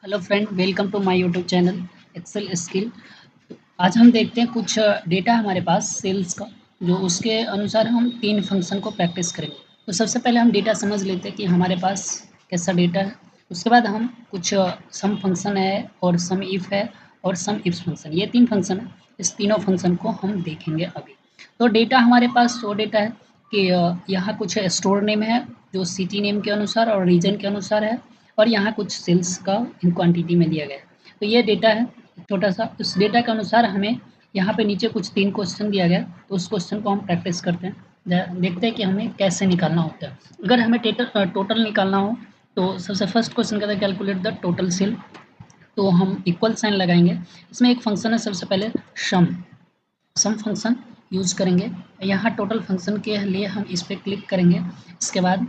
Hello friend, welcome to my YouTube channel Excel skill. आज हम देखते हैं कुछ डेटा हमारे पास सेल्स का, जो उसके अनुसार हम 3 फंक्शन को प्रैक्टिस करेंगे। तो सबसे पहले हम डेटा समझ लेते हैं कि हमारे पास कैसा डेटा है। उसके बाद हम कुछ सम फंक्शन है और सम इफ है और सम इफ फंक्शन, ये 3 फंक्शन है। इस तीनों फंक्शन को हम देखेंगे अभी। तो डेटा हमारे पास वो डेटा है कि यहाँ कुछ स्टोर नेम है जो सिटी नेम के अनुसार और रीजन के अनुसार है, और यहाँ कुछ सेल्स का इन क्वांटिटी में दिया गया है। तो ये डेटा है छोटा सा। उस डेटा के अनुसार हमें यहाँ पे नीचे कुछ 3 क्वेश्चन दिया गया, तो उस क्वेश्चन को हम प्रैक्टिस करते हैं। देखते हैं कि हमें कैसे निकालना होता है। अगर हमें टोटल निकालना हो तो सबसे फर्स्ट क्वेश्चन कहता है कैलकुलेट द टोटल सेल। तो हम इक्वल साइन लगाएंगे। इसमें एक फंक्शन है सबसे पहले सम सम फंक्शन यूज़ करेंगे। यहाँ टोटल फंक्शन के लिए हम इस पर क्लिक करेंगे। इसके बाद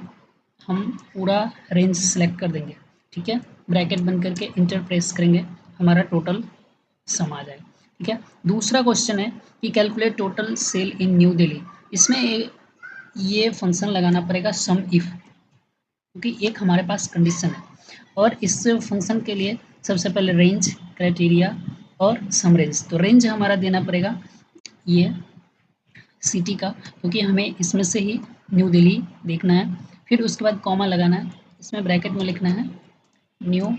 हम पूरा रेंज सेलेक्ट कर देंगे, ठीक है। ब्रैकेट बंद करके इंटर प्रेस करेंगे, हमारा टोटल सम आ जाएगा, ठीक है। दूसरा क्वेश्चन है कि कैलकुलेट टोटल सेल इन न्यू दिल्ली। इसमें ये फंक्शन लगाना पड़ेगा सम इफ, क्योंकि एक हमारे पास कंडीशन है। और इस फंक्शन के लिए सबसे पहले रेंज, क्राइटेरिया और सम रेंज। तो रेंज हमारा देना पड़ेगा ये सिटी का, क्योंकि हमें इसमें से ही न्यू दिल्ली देखना है। फिर उसके बाद कॉमा लगाना है, इसमें ब्रैकेट में लिखना है न्यू,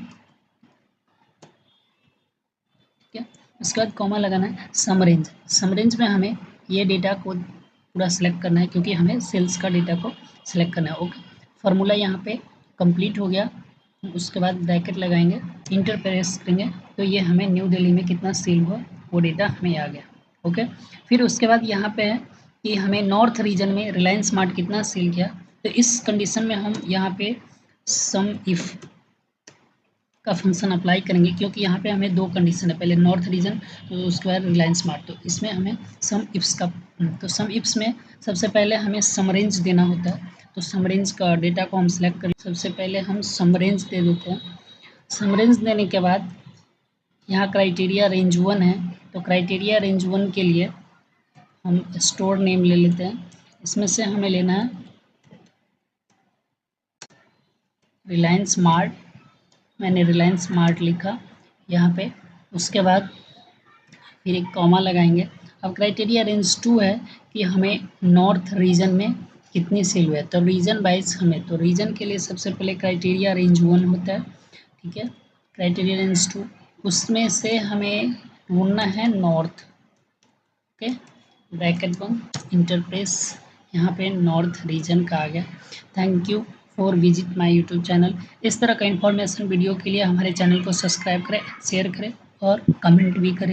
ठीक है। उसके बाद कॉमा लगाना है सम रेंज। सम रेंज में हमें ये डेटा को पूरा सिलेक्ट करना है, क्योंकि हमें सेल्स का डेटा को सिलेक्ट करना है। ओके, फार्मूला यहाँ पे कंप्लीट हो गया। उसके बाद ब्रैकेट लगाएंगे, इंटर प्रेस करेंगे, तो ये हमें न्यू दिल्ली में कितना सेल हुआ वो डेटा हमें आ गया। ओके, फिर उसके बाद यहाँ पे है कि हमें नॉर्थ रीजन में रिलायंस स्मार्ट कितना सेल किया। तो इस कंडीशन में हम यहाँ पे सम इफ का फंक्शन अप्लाई करेंगे, क्योंकि यहाँ पे हमें 2 कंडीशन है, पहले नॉर्थ रीजन तो उसके बाद रिलायंस स्मार्ट। तो इसमें हमें सम इफ्स का, तो सम इफ्स में सबसे पहले हमें सम रेंज देना होता है। तो सम रेंज का डेटा को हम सिलेक्ट करें। सबसे पहले हम सम रेंज दे देते हैं। सम रेंज देने के बाद यहाँ क्राइटेरिया रेंज 1 है, तो क्राइटेरिया रेंज 1 के लिए हम स्टोर नेम ले लेते हैं। इसमें से हमें लेना है रिलायंस स्मार्ट। मैंने रिलायंस स्मार्ट लिखा यहाँ पे। उसके बाद फिर एक कॉमा लगाएंगे। अब क्राइटेरिया रेंज 2 है कि हमें नॉर्थ रीजन में कितनी सेल हुई है, तो रीजन वाइज हमें, तो रीजन के लिए सबसे पहले क्राइटेरिया रेंज 1 होता है, ठीक है। क्राइटेरिया रेंज 2, उसमें से हमें ढूंढना है नॉर्थ। ओके, ब्रैकेट बंद, इंटरप्रेस, यहाँ पे नॉर्थ रीजन का आ गया। Thank you for visit my YouTube channel. इस तरह का इन्फॉर्मेशन वीडियो के लिए हमारे चैनल को सब्सक्राइब करें, शेयर करें और कमेंट भी करें।